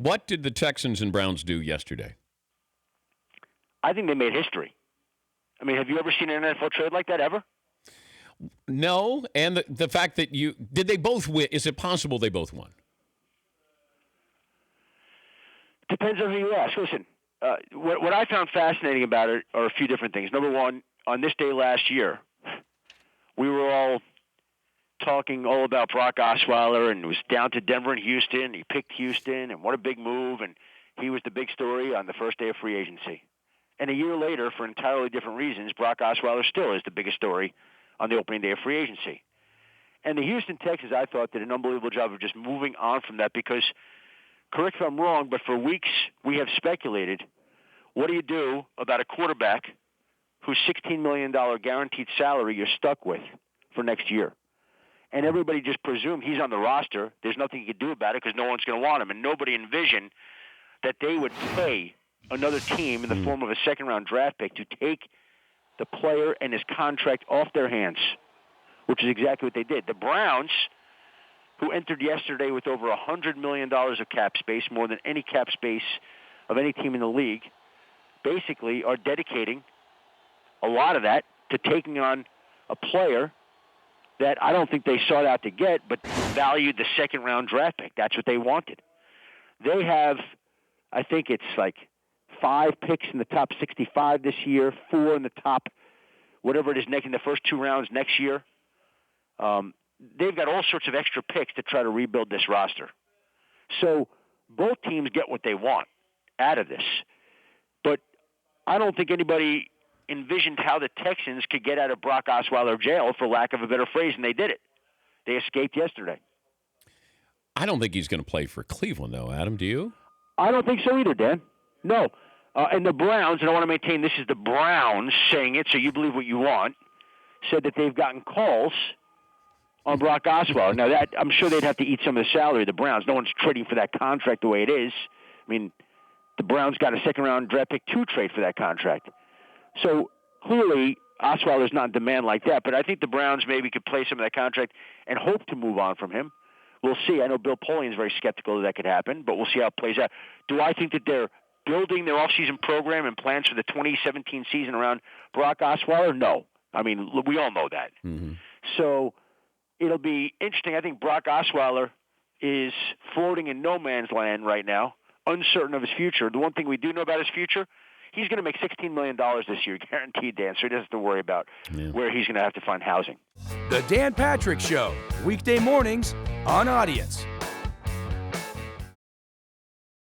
What did the Texans and Browns do yesterday? I think they made history. I mean, have you ever seen an NFL trade like that ever? No, and the fact that did they both win? Is it possible they both won? Depends on who you ask. Listen, what I found fascinating about it are a few different things. Number one, on this day last year, we were all talking all about Brock Osweiler, and it was down to Denver and Houston. He picked Houston, and what a big move, and he was the big story on the first day of free agency. And a year later, for entirely different reasons, Brock Osweiler still is the biggest story on the opening day of free agency. And the Houston Texans, I thought, did an unbelievable job of just moving on from that because, correct if I'm wrong, but for weeks we have speculated, what do you do about a quarterback whose $16 million guaranteed salary you're stuck with for next year? And everybody just presumed he's on the roster. There's nothing you can do about it because no one's going to want him. And nobody envisioned that they would pay another team in the form of a second-round draft pick to take the player and his contract off their hands, which is exactly what they did. The Browns, who entered yesterday with over $100 million of cap space, more than any cap space of any team in the league, basically are dedicating a lot of that to taking on a player that I don't think they sought out to get, but valued the second-round draft pick. That's what they wanted. They have, I think it's like 5 picks in the top 65 this year, 4 in the top, whatever it is, in the first 2 rounds next year. They've got all sorts of extra picks to try to rebuild this roster. So both teams get what they want out of this. But I don't think anybody envisioned how the Texans could get out of Brock Osweiler jail, for lack of a better phrase, and they did it. They escaped yesterday. I don't think he's going to play for Cleveland, though, Adam. Do you? I don't think so either, Dan. No. And the Browns, and I want to maintain this is the Browns saying it, so you believe what you want, said that they've gotten calls on Brock Osweiler. Now, that I'm sure they'd have to eat some of the salary of the Browns. No one's trading for that contract the way it is. I mean, the Browns got a second-round draft pick to trade for that contract. So, clearly, Osweiler's not in demand like that, but I think the Browns maybe could play some of that contract and hope to move on from him. We'll see. I know Bill Polian's very skeptical that could happen, but we'll see how it plays out. Do I think that they're building their off-season program and plans for the 2017 season around Brock Osweiler? No. I mean, we all know that. Mm-hmm. So it'll be interesting. I think Brock Osweiler is floating in no man's land right now, uncertain of his future. The one thing we do know about his future, he's going to make $16 million this year, guaranteed, Dan, so he doesn't have to worry about where he's going to have to find housing. The Dan Patrick Show, weekday mornings on Audience.